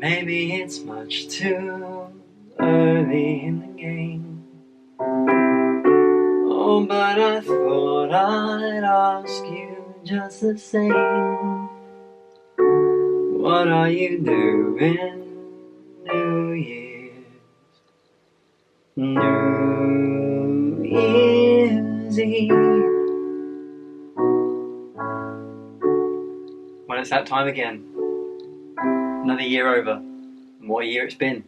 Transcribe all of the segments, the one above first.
Maybe it's much too early in the game. Oh, but I thought I'd ask you just the same. What are you doing New Year's? New Year's Eve. Well, it's that time again. Another year over. And what a year it's been.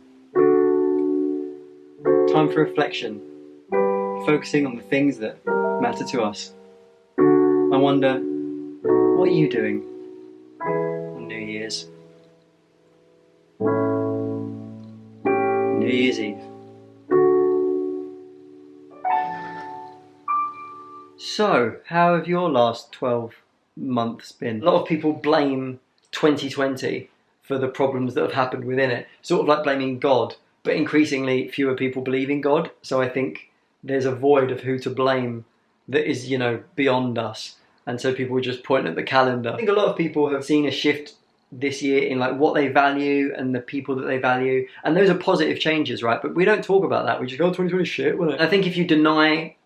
Time for reflection. Focusing on the things that matter to us. I wonder, what are you doing on New Year's? New Year's Eve. So, how have your last 12 months been? A lot of people blame 2020 for the problems that have happened within it. Sort of like blaming God, but increasingly fewer people believe in God. So I think there's a void of who to blame that is, beyond us. And so people just point at the calendar. I think a lot of people have seen a shift this year in like what they value and the people that they value. And those are positive changes, right? But we don't talk about that. We just go, 2020 shit, wasn't it? I think if you deny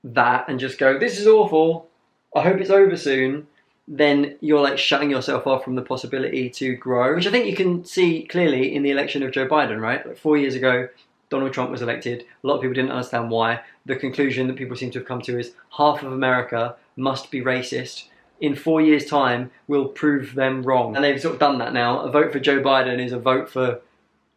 that and just go, this is awful, I hope it's over soon, then you're like shutting yourself off from the possibility to grow, which I think you can see clearly in the election of Joe Biden, right? Like 4 years ago, Donald Trump was elected. A lot of people didn't understand why. The conclusion that people seem to have come to is half of America must be racist. In 4 years' time, we'll prove them wrong. And they've sort of done that now. A vote for Joe Biden is a vote for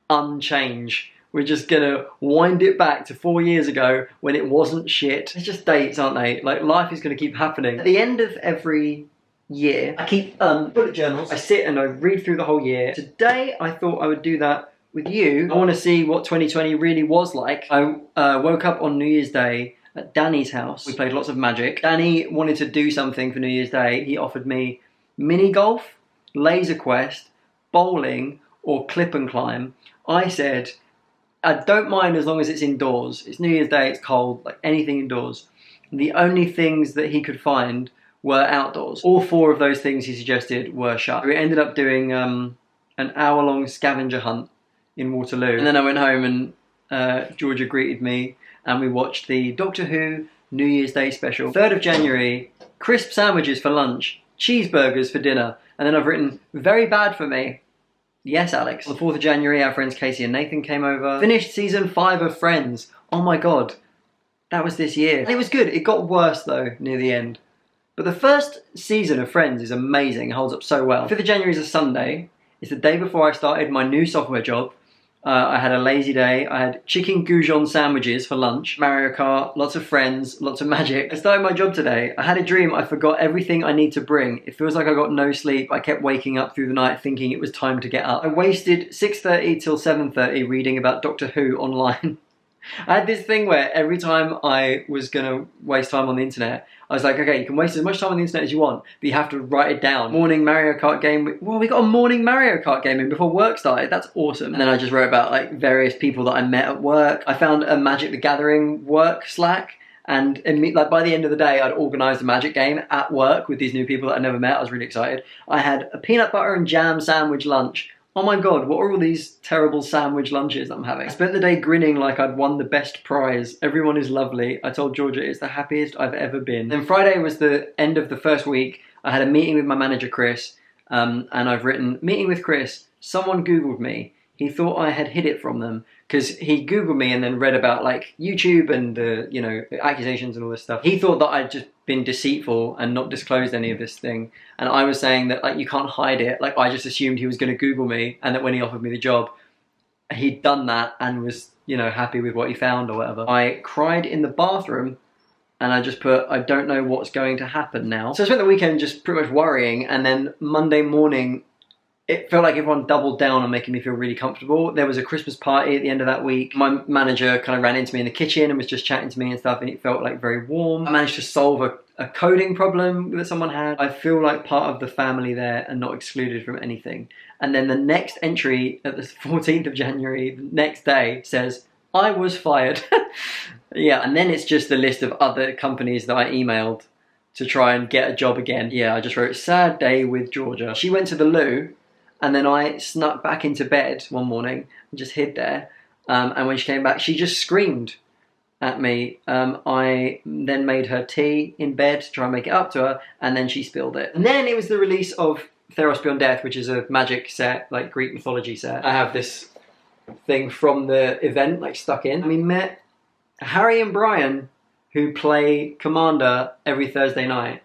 unchange. We're just gonna wind it back to 4 years ago when it wasn't shit. It's just dates, aren't they? Like, life is gonna keep happening. At the end of every year, I keep bullet journals. I sit and I read through the whole year. Today, I thought I would do that with you. I want to see what 2020 really was like. I woke up on New Year's Day at Danny's house. We played lots of Magic. Danny wanted to do something for New Year's Day. He offered me mini golf, laser quest, bowling, or clip and climb. I said, I don't mind as long as it's indoors. It's New Year's Day, it's cold, like anything indoors. The only things that he could find were outdoors. All four of those things he suggested were shut. We ended up doing an hour-long scavenger hunt in Waterloo. And then I went home and Georgia greeted me and we watched the Doctor Who New Year's Day special. 3rd of January, crisp sandwiches for lunch, cheeseburgers for dinner. And then I've written, very bad for me. Yes, Alex. On the 4th of January, our friends Casey and Nathan came over. Finished season 5 of Friends. Oh my God, that was this year. And it was good. It got worse though, near the end. But the first season of Friends is amazing. It holds up so well. 5th of January is a Sunday. It's the day before I started my new software job. I had a lazy day. I had chicken goujon sandwiches for lunch, Mario Kart, lots of friends, lots of Magic. I started my job today. I had a dream. I forgot everything I need to bring. It feels like I got no sleep. I kept waking up through the night thinking it was time to get up. I wasted 6:30 till 7:30 reading about Doctor Who online. I had this thing where every time I was going to waste time on the internet, I was like, okay, you can waste as much time on the internet as you want, but you have to write it down. Morning Mario Kart game. Well, we got a morning Mario Kart game in before work started. That's awesome. And then I just wrote about like various people that I met at work. I found a Magic the Gathering work Slack. And like by the end of the day, I'd organised a Magic game at work with these new people that I'd never met. I was really excited. I had a peanut butter and jam sandwich lunch. Oh my God, what are all these terrible sandwich lunches that I'm having? I spent the day grinning like I'd won the best prize. Everyone is lovely. I told Georgia it's the happiest I've ever been. Then Friday was the end of the first week. I had a meeting with my manager, Chris, and I've written, meeting with Chris, someone Googled me. He thought I had hid it from them because he Googled me and then read about like YouTube and the accusations and all this stuff. He thought that I'd just been deceitful and not disclosed any of this thing. And I was saying that like you can't hide it. Like I just assumed he was going to Google me and that when he offered me the job, he'd done that and was, happy with what he found or whatever. I cried in the bathroom and I just put, I don't know what's going to happen now. So I spent the weekend just pretty much worrying, and then Monday morning, it felt like everyone doubled down on making me feel really comfortable. There was a Christmas party at the end of that week. My manager kind of ran into me in the kitchen and was just chatting to me and stuff, and it felt like very warm. I managed to solve a coding problem that someone had. I feel like part of the family there and not excluded from anything. And then the next entry at the 14th of January, the next day, says, I was fired. Yeah, and then it's just the list of other companies that I emailed to try and get a job again. Yeah, I just wrote, sad day with Georgia. She went to the loo, And then I snuck back into bed one morning and just hid there. And when she came back, she just screamed at me. I then made her tea in bed to try and make it up to her, and then she spilled it. And then it was the release of Theros Beyond Death, which is a magic set, like Greek mythology set. I have this thing from the event, like stuck in. And we met Harry and Brian, who play Commander every Thursday night.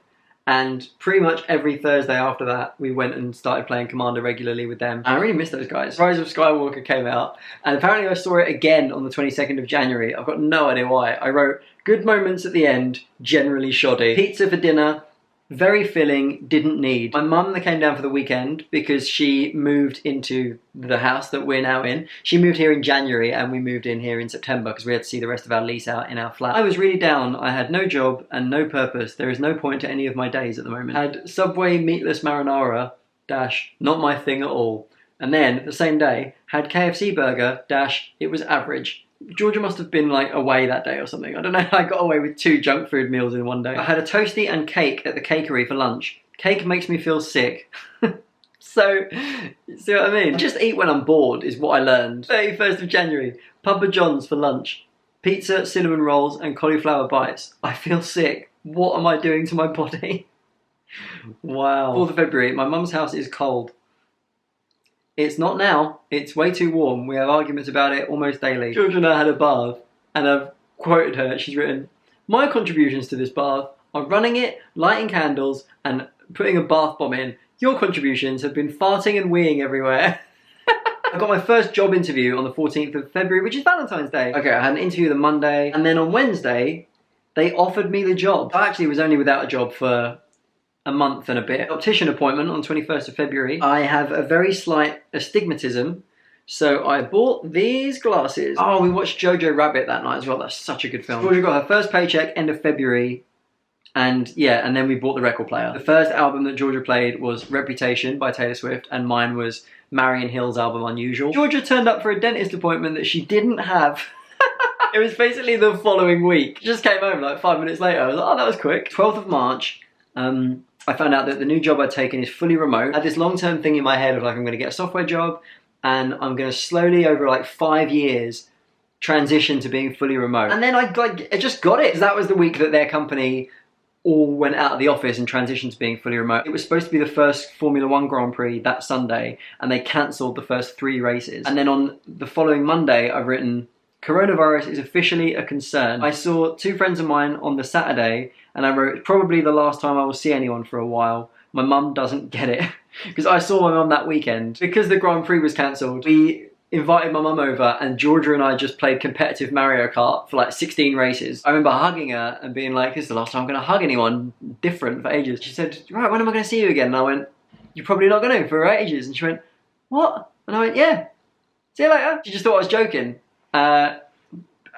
And pretty much every Thursday after that, we went and started playing Commander regularly with them. I really miss those guys. Rise of Skywalker came out, and apparently I saw it again on the 22nd of January. I've got no idea why. I wrote, good moments at the end, generally shoddy. Pizza for dinner, very filling, didn't need. My mum that came down for the weekend because she moved into the house that we're now in. She moved here in January and we moved in here in September because we had to see the rest of our lease out in our flat. I was really down. I had no job and no purpose. There is no point to any of my days at the moment. I had Subway meatless marinara, not my thing at all. And then, the same day, had KFC burger, it was average. Georgia must have been like away that day or something. I don't know how I got away with 2 junk food meals in one day. I had a toasty and cake at the cakery for lunch. Cake makes me feel sick. So, see what I mean? Just eat when I'm bored is what I learned. 31st of January, Papa John's for lunch. Pizza, cinnamon rolls and cauliflower bites. I feel sick. What am I doing to my body? Wow. 4th of February, my mum's house is cold. It's not now, it's way too warm. We have arguments about it almost daily. Georgia and I had a bath, and I've quoted her. She's written, my contributions to this bath are running it, lighting candles, and putting a bath bomb in. Your contributions have been farting and weeing everywhere. I got my first job interview on the 14th of February, which is Valentine's Day. Okay, I had an interview the Monday, and then on Wednesday, they offered me the job. I actually was only without a job for a month and a bit. Optician appointment on 21st of February. I have a very slight astigmatism, so I bought these glasses. Oh, we watched Jojo Rabbit that night as well. That's such a good film. Georgia got her first paycheck end of February, and yeah, and then we bought the record player. The first album that Georgia played was Reputation by Taylor Swift, and mine was Marion Hill's album Unusual. Georgia turned up for a dentist appointment that she didn't have. It was basically the following week. She just came home like 5 minutes later. I was like, oh, that was quick. 12th of March, I found out that the new job I'd taken is fully remote. I had this long-term thing in my head of like, I'm going to get a software job and I'm going to slowly over like 5 years transition to being fully remote. And then I just got it. That was the week that their company all went out of the office and transitioned to being fully remote. It was supposed to be the first Formula 1 Grand Prix that Sunday, and they cancelled the first 3 races. And then on the following Monday, I've written, coronavirus is officially a concern. I saw 2 friends of mine on the Saturday, and I wrote, probably the last time I will see anyone for a while. My mum doesn't get it. Because I saw my mum that weekend. Because the Grand Prix was cancelled, we invited my mum over, and Georgia and I just played competitive Mario Kart for like 16 races. I remember hugging her and being like, this is the last time I'm going to hug anyone different for ages. She said, right, when am I going to see you again? And I went, you're probably not going to for ages. And she went, what? And I went, yeah, see you later. She just thought I was joking.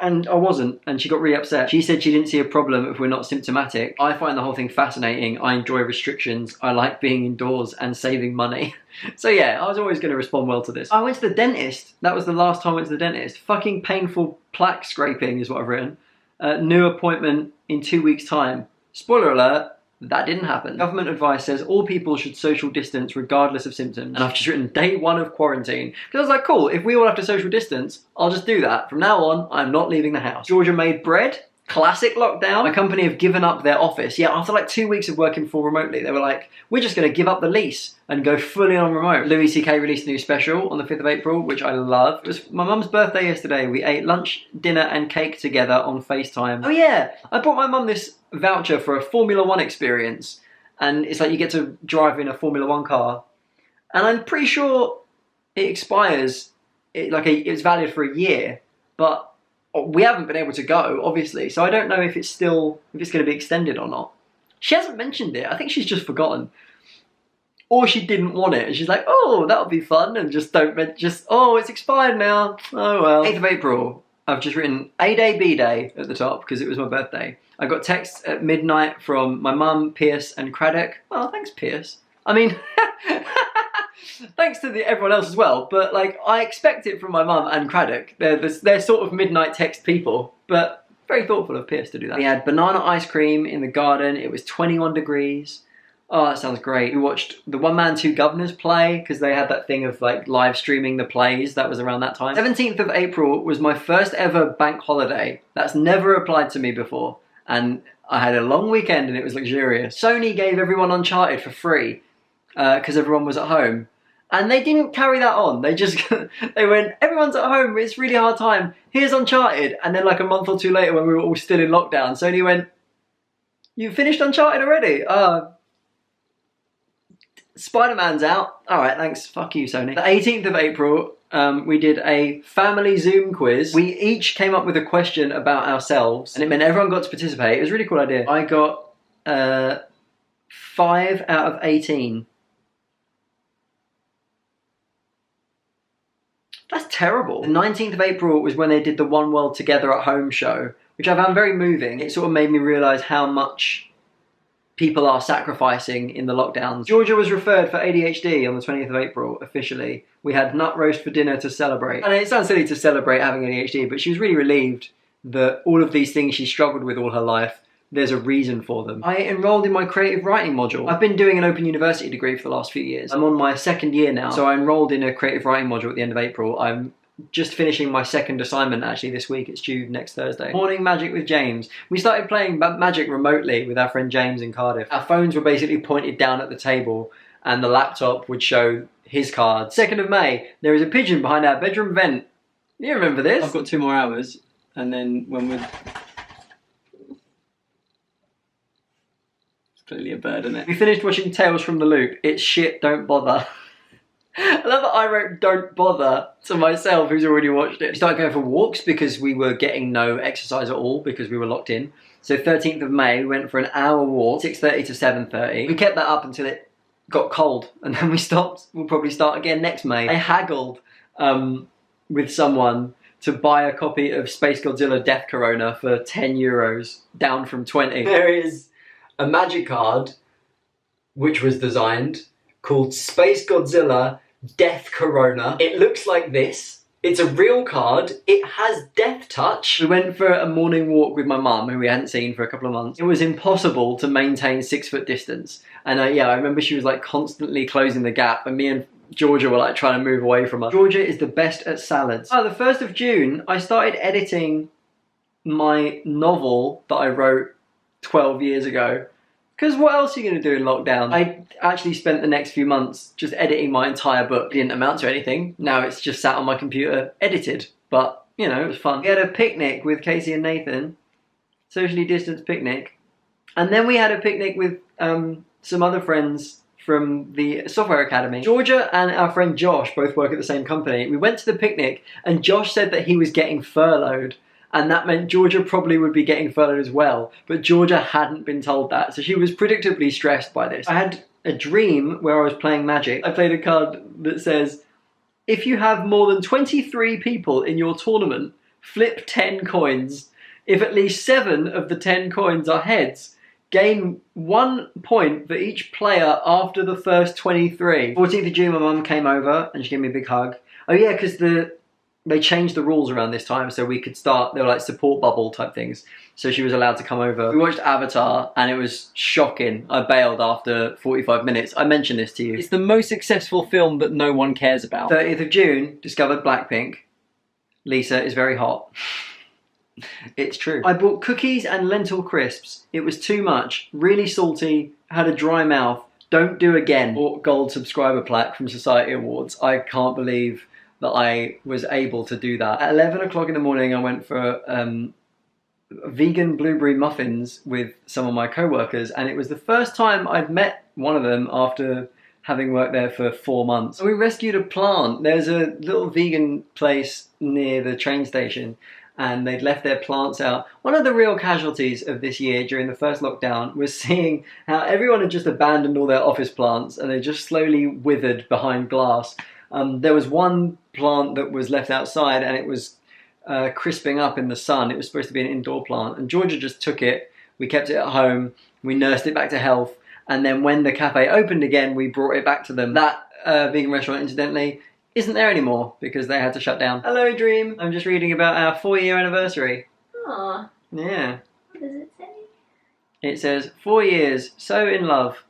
And I wasn't, and she got really upset. She said she didn't see a problem if we're not symptomatic. I find the whole thing fascinating. I enjoy restrictions. I like being indoors and saving money. So yeah, I was always going to respond well to this. I went to the dentist. That was the last time I went to the dentist. Fucking painful plaque scraping is what I've written. New appointment in 2 weeks' time. Spoiler alert, that didn't happen. Government advice says all people should social distance regardless of symptoms. And I've just written day 1 of quarantine. Because I was like, cool, if we all have to social distance, I'll just do that. From now on, I'm not leaving the house. Georgia made bread. Classic lockdown. My company have given up their office. Yeah, after like 2 weeks of working full remotely, they were like, we're just going to give up the lease and go fully on remote. Louis CK released a new special on the 5th of April, which I love. It was my mum's birthday yesterday. We ate lunch, dinner and cake together on FaceTime. Oh yeah, I bought my mum this voucher for a Formula 1 experience. And it's like you get to drive in a Formula 1 car. And I'm pretty sure it expires, it's valid for a year, but we haven't been able to go, obviously, so I don't know if it's going to be extended or not. She hasn't mentioned it. I think she's just forgotten. Or she didn't want it, and she's like, oh, that'll be fun, and oh, it's expired now. Oh well. 8th of April, I've just written A-Day, B-Day at the top, because it was my birthday. I got texts at midnight from my mum, Pierce, and Craddock. Oh, thanks, Pierce. I mean, thanks to everyone else as well, but like, I expect it from my mum and Craddock. They're sort of midnight text people, but very thoughtful of Pierce to do that. We had banana ice cream in the garden. It was 21 degrees. Oh, that sounds great. We watched the One Man, Two Governors play because they had that thing of like live streaming the plays. That was around that time. 17th of April was my first ever bank holiday. That's never applied to me before. And I had a long weekend and it was luxurious. Sony gave everyone Uncharted for free because everyone was at home. And they didn't carry that on. They just, they went, everyone's at home, it's a really hard time. Here's Uncharted. And then like a month or two later when we were all still in lockdown, Sony went, you finished Uncharted already? Spider-Man's out. All right, thanks. Fuck you, Sony. The 18th of April, we did a family Zoom quiz. We each came up with a question about ourselves, and it meant everyone got to participate. It was a really cool idea. I got 5 out of 18. That's terrible. The 19th of April was when they did the One World Together at Home show, which I found very moving. It sort of made me realise how much people are sacrificing in the lockdowns. Georgia was referred for ADHD on the 20th of April, officially. We had nut roast for dinner to celebrate. And it sounds silly to celebrate having ADHD, but she was really relieved that all of these things she struggled with all her life, there's a reason for them. I enrolled in my creative writing module. I've been doing an Open University degree for the last few years. I'm on my 2nd year now, so I enrolled in a creative writing module at the end of April. I'm just finishing my 2nd assignment actually this week. It's due next Thursday. Morning Magic with James. We started playing Magic remotely with our friend James in Cardiff. Our phones were basically pointed down at the table and the laptop would show his cards. 2nd of May, there is a pigeon behind our bedroom vent. You remember this? I've got 2 more hours and then when we're... It's clearly a bird, isn't it? We finished watching Tales from the Loop. It's shit, don't bother. I love that I wrote "don't bother" to myself who's already watched it. We started going for walks because we were getting no exercise at all because we were locked in. So 13th of May, we went for an hour walk, 6:30 to 7:30. We kept that up until it got cold and then we stopped. We'll probably start again next May. I haggled with someone to buy a copy of Space Godzilla Death Corona for 10 euros, down from 20. There is a magic card which was designed called Space Godzilla Death Corona. It looks like this. It's a real card. It has death touch. We went for a morning walk with my mum, who we hadn't seen for a couple of months. It was impossible to maintain 6 foot distance. And yeah, I remember she was like constantly closing the gap and me and Georgia were like trying to move away from her. Georgia is the best at salads. Oh, the 1st of June, I started editing my novel that I wrote 12 years ago. Because what else are you going to do in lockdown? I actually spent the next few months just editing my entire book. It didn't amount to anything. Now it's just sat on my computer, edited. But, you know, it was fun. We had a picnic with Casey and Nathan. Socially distanced picnic. And then we had a picnic with some other friends from the Software Academy. Georgia and our friend Josh both work at the same company. We went to the picnic and Josh said that he was getting furloughed. And that meant Georgia probably would be getting furloughed as well. But Georgia hadn't been told that, so she was predictably stressed by this. I had a dream where I was playing Magic. I played a card that says, if you have more than 23 people in your tournament, flip 10 coins. If at least 7 of the 10 coins are heads, gain 1 point for each player after the first 23. 14th of June, my mum came over and she gave me a big hug. Oh yeah, because they changed the rules around this time so we could start, they were like support bubble type things. So she was allowed to come over. We watched Avatar and it was shocking. I bailed after 45 minutes. I mentioned this to you. It's the most successful film that no one cares about. 30th of June, discovered Blackpink. Lisa is very hot. It's true. I bought cookies and lentil crisps. It was too much. Really salty, had a dry mouth. Don't do again. Bought gold subscriber plaque from Society Awards. I can't believe that I was able to do that. At 11 o'clock in the morning, I went for vegan blueberry muffins with some of my co-workers, and it was the first time I'd met one of them after having worked there for 4 months. We rescued a plant. There's a little vegan place near the train station, and they'd left their plants out. One of the real casualties of this year during the first lockdown was seeing how everyone had just abandoned all their office plants, and they just slowly withered behind glass. There was one plant that was left outside and it was crisping up in the sun. It was supposed to be an indoor plant and Georgia just took it. We kept it at home. We nursed it back to health. And then when the cafe opened again, we brought it back to them. That vegan restaurant, incidentally, isn't there anymore because they had to shut down. Hello, Dream. I'm just reading about our 4-year anniversary. Aww. Yeah. What does it say? It says, 4 years, so in love.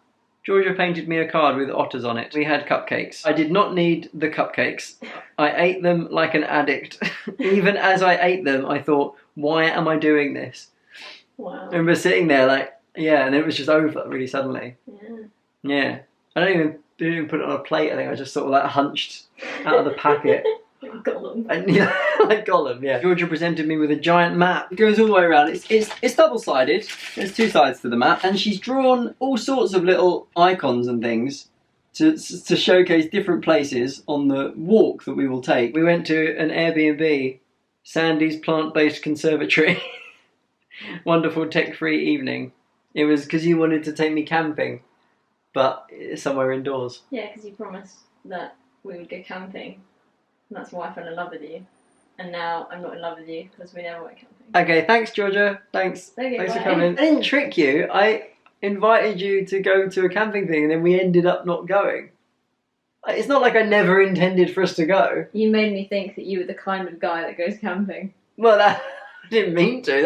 Georgia painted me a card with otters on it. We had cupcakes. I did not need the cupcakes. I ate them like an addict. Even as I ate them, I thought, why am I doing this? Wow. I remember sitting there like, yeah, and it was just over really suddenly. Yeah. Yeah. I didn't even put it on a plate. I think I just sort of like hunched out of the packet. Gollum. And, yeah, like Gollum, yeah. Georgia presented me with a giant map. It goes all the way around. It's double-sided. There's 2 sides to the map. And she's drawn all sorts of little icons and things to showcase different places on the walk that we will take. We went to an Airbnb, Sandy's Plant-Based Conservatory. Wonderful tech-free evening. It was because you wanted to take me camping, but somewhere indoors. Yeah, because you promised that we would go camping. And that's why I fell in love with you. And now I'm not in love with you because we never went camping. Okay, thanks, Georgia. Thanks. Okay, Thanks for bye. coming. I didn't trick you. I invited you to go to a camping thing and then we ended up not going. It's not like I never intended for us to go. You made me think that you were the kind of guy that goes camping. Well, I didn't mean to.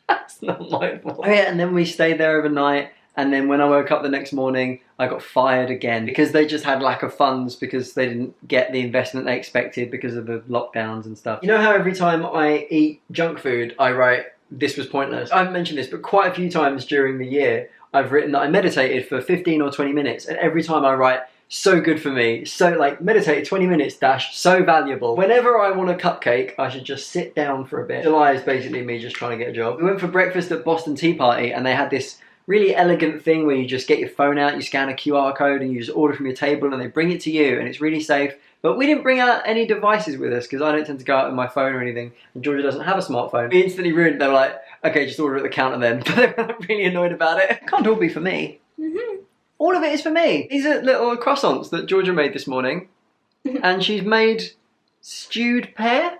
That's not my fault. Oh yeah, and then we stayed there overnight. And then when I woke up the next morning, I got fired again because they just had lack of funds because they didn't get the investment they expected because of the lockdowns and stuff. You know how every time I eat junk food, I write, this was pointless? I've mentioned this, but quite a few times during the year, I've written that I meditated for 15 or 20 minutes. And every time I write, so good for me, so like meditated 20 minutes dash, so valuable. Whenever I want a cupcake, I should just sit down for a bit. July is basically me just trying to get a job. We went for breakfast at Boston Tea Party and they had this really elegant thing where you just get your phone out, you scan a QR code and you just order from your table and they bring it to you and it's really safe. But we didn't bring out any devices with us because I don't tend to go out with my phone or anything and Georgia doesn't have a smartphone. We instantly ruined it. They were like, okay, just order at the counter then. But they were really annoyed about it. It can't all be for me. Mm-hmm. All of it is for me. These are little croissants that Georgia made this morning and she's made stewed pear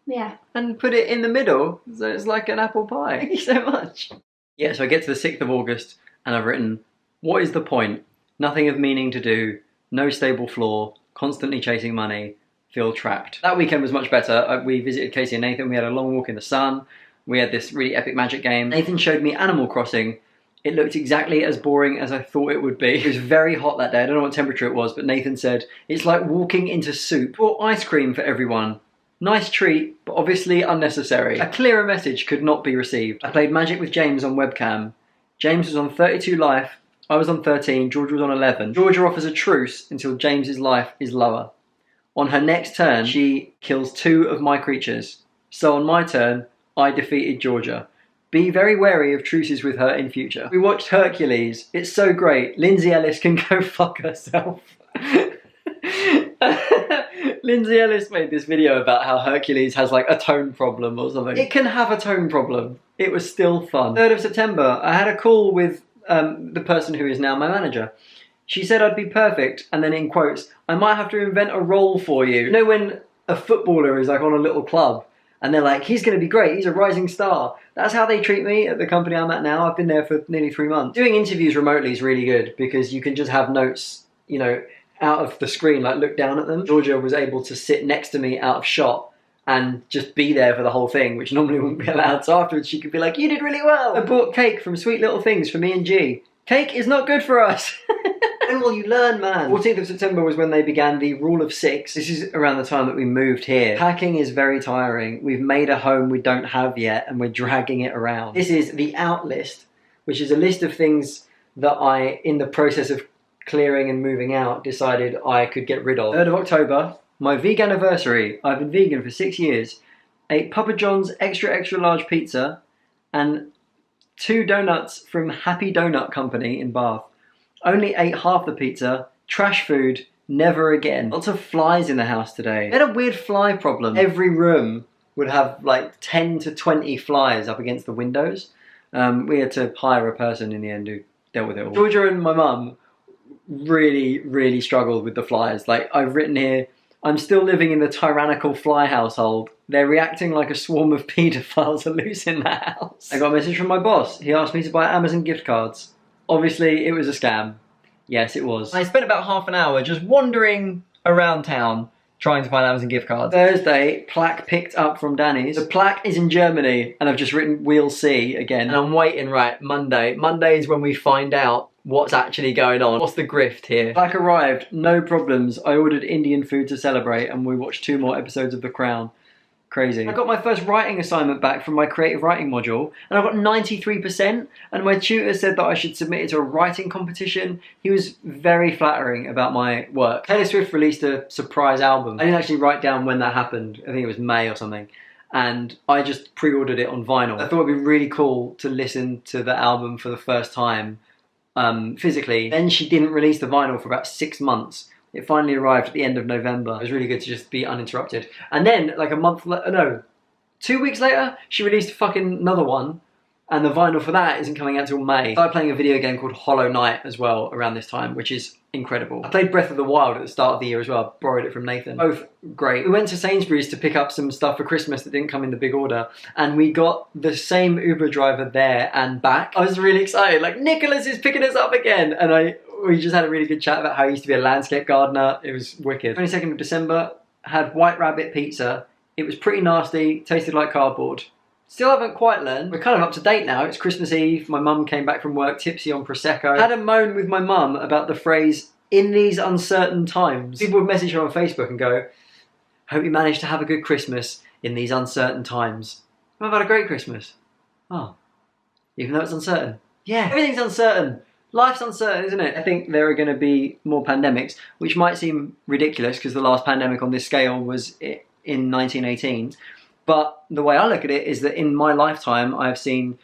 Yeah. and put it in the middle so it's like an apple pie. Thank you so much. Yeah, so I get to the 6th of August and I've written, what is the point? Nothing of meaning to do, no stable floor, constantly chasing money, feel trapped. That weekend was much better. We visited Casey and Nathan, we had a long walk in the sun, we had this really epic magic game. Nathan showed me Animal Crossing. It looked exactly as boring as I thought it would be. It was very hot that day, I don't know what temperature it was, but Nathan said, it's like walking into soup. Bought ice cream for everyone. Nice treat, but obviously unnecessary. A clearer message could not be received. I played Magic with James on webcam. James was on 32 life, I was on 13, Georgia was on 11. Georgia offers a truce until James's life is lower. On her next turn, she kills 2 of my creatures. So on my turn, I defeated Georgia. Be very wary of truces with her in future. We watched Hercules. It's so great. Lindsay Ellis can go fuck herself. Lindsay Ellis made this video about how Hercules has like a tone problem or something. It can have a tone problem. It was still fun. 3rd of September, I had a call with the person who is now my manager. She said I'd be perfect, and then in quotes, I might have to invent a role for you. You know when a footballer is like on a little club and they're like, he's going to be great, he's a rising star. That's how they treat me at the company I'm at now. I've been there for nearly 3 months. Doing interviews remotely is really good because you can just have notes, you know, out of the screen, like look down at them. Georgia was able to sit next to me out of shot and just be there for the whole thing, which normally wouldn't be allowed. So afterwards she could be like, you did really well. I bought cake from Sweet Little Things for me and G. Cake is not good for us. When will you learn, man? 14th of September was when they began the rule of 6. This is around the time that we moved here. Packing is very tiring. We've made a home we don't have yet and we're dragging it around. This is the out list, which is a list of things that I, in the process of clearing and moving out, decided I could get rid of. 3rd of October, my vegan anniversary. I've been vegan for 6 years. Ate Papa John's extra large pizza and 2 donuts from Happy Donut Company in Bath. Only ate half the pizza. Trash food. Never again. Lots of flies in the house today. We had a weird fly problem. Every room would have like 10 to 20 flies up against the windows. We had to hire a person in the end who dealt with it all. Georgia and my mum really struggled with the flies. Like I've written here, I'm still living in the tyrannical fly household. They're reacting like a swarm of paedophiles are loose in the house. I got a message from my boss. He asked me to buy Amazon gift cards. Obviously, it was a scam. Yes, it was. I spent about half an hour just wandering around town trying to find Amazon gift cards. Thursday, plaque picked up from Danny's. The plaque is in Germany, and I've just written "We'll see" again. And I'm waiting, right, Monday. Monday is when we find out what's actually going on. What's the grift here? Plaque arrived, no problems. I ordered Indian food to celebrate, and we watched 2 more episodes of The Crown. Crazy. I got my first writing assignment back from my creative writing module, and I got 93%, and my tutor said that I should submit it to a writing competition. He was very flattering about my work. Taylor Swift released a surprise album. I didn't actually write down when that happened. I think it was May or something. And I just pre-ordered it on vinyl. I thought it'd be really cool to listen to the album for the first time physically. Then she didn't release the vinyl for about 6 months. It finally arrived at the end of November. It was really good to just be uninterrupted. And then, like 2 weeks later, she released fucking another one, and the vinyl for that isn't coming out till May. I started playing a video game called Hollow Knight as well around this time, which is incredible. I played Breath of the Wild at the start of the year as well. Borrowed it from Nathan. Both great. We went to Sainsbury's to pick up some stuff for Christmas that didn't come in the big order, and we got the same Uber driver there and back. I was really excited, like, Nicholas is picking us up again, and we just had a really good chat about how he used to be a landscape gardener. It was wicked. 22nd of December, had White Rabbit pizza. It was pretty nasty, tasted like cardboard. Still haven't quite learned. We're kind of up to date now. It's Christmas Eve. My mum came back from work tipsy on Prosecco. Had a moan with my mum about the phrase, "in these uncertain times." People would message her on Facebook and go, "Hope you managed to have a good Christmas in these uncertain times." I've had a great Christmas. Oh, even though it's uncertain. Yeah, everything's uncertain. Life's uncertain, isn't it? I think there are going to be more pandemics, which might seem ridiculous because the last pandemic on this scale was in 1918. But the way I look at it is that in my lifetime, I've seen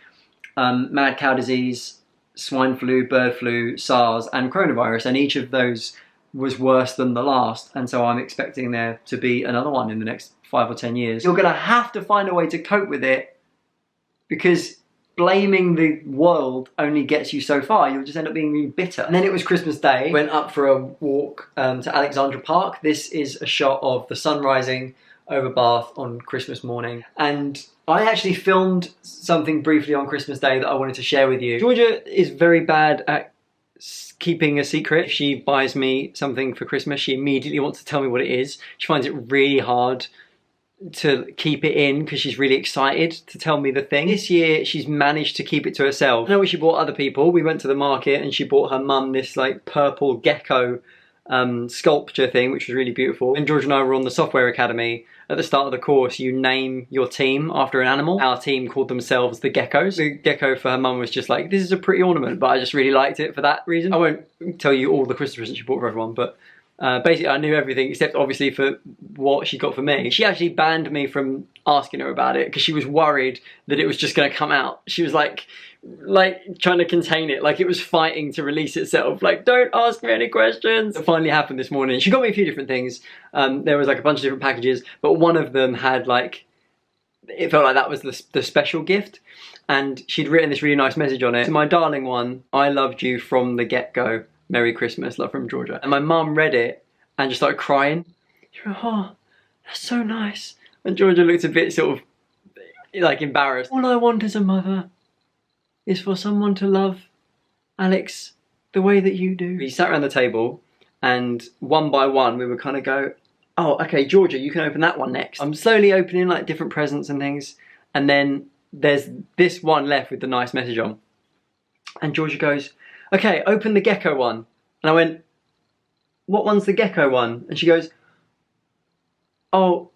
mad cow disease, swine flu, bird flu, SARS, and coronavirus, and each of those was worse than the last. And so I'm expecting there to be another one in the next 5 or 10 years. You're going to have to find a way to cope with it, because blaming the world only gets you so far. You'll just end up being really bitter. And then it was Christmas Day. Went up for a walk to Alexandra Park. This is a shot of the sun rising over Bath on Christmas morning. And I actually filmed something briefly on Christmas Day that I wanted to share with you. Georgia is very bad at keeping a secret. If she buys me something for Christmas, she immediately wants to tell me what it is. She finds it really hard to keep it in because she's really excited to tell me the thing. This year she's managed to keep it to herself. I know what she bought other people. We went to the market and she bought her mum this like purple gecko sculpture thing, which was really beautiful. And George and I were on the software academy. At the start of the course, you name your team after an animal. Our team called themselves the Geckos. The gecko for her mum was just like, this is a pretty ornament, but I just really liked it for that reason. I won't tell you all the Christmas presents she bought for everyone, but basically I knew everything except obviously for what she got for me. She actually banned me from asking her about it because she was worried that it was just going to come out. She was like trying to contain it, like it was fighting to release itself, like don't ask me any questions. It finally happened this morning. She got me a few different things. There was like a bunch of different packages, but one of them had like, it felt like that was the special gift, and she'd written this really nice message on it. To my darling one, I loved you from the get-go. Merry Christmas, love from Georgia. And my mum read it and just started crying. She went, oh, that's so nice. And Georgia looked a bit sort of like embarrassed. All I want as a mother is for someone to love Alex the way that you do. We sat around the table and one by one we would kind of go, oh, okay, Georgia, you can open that one next. I'm slowly opening like different presents and things. And then there's this one left with the nice message on. And Georgia goes, okay, open the gecko one. And I went, what one's the gecko one? And she goes, oh,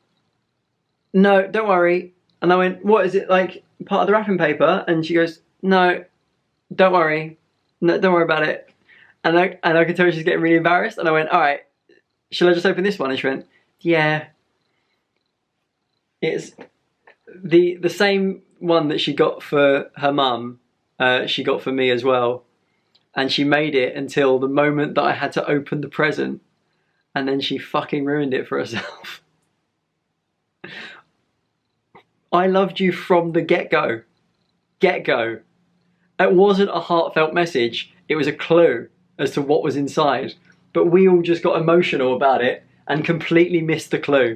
no, don't worry. And I went, what, is it like part of the wrapping paper? And she goes, no, don't worry. No, don't worry about it. And I could tell she's getting really embarrassed. And I went, all right, shall I just open this one? And she went, yeah. It's the same one that she got for her mum, she got for me as well. And she made it until the moment that I had to open the present. And then she fucking ruined it for herself. I loved you from the get-go. Get-go. It wasn't a heartfelt message. It was a clue as to what was inside. But we all just got emotional about it and completely missed the clue.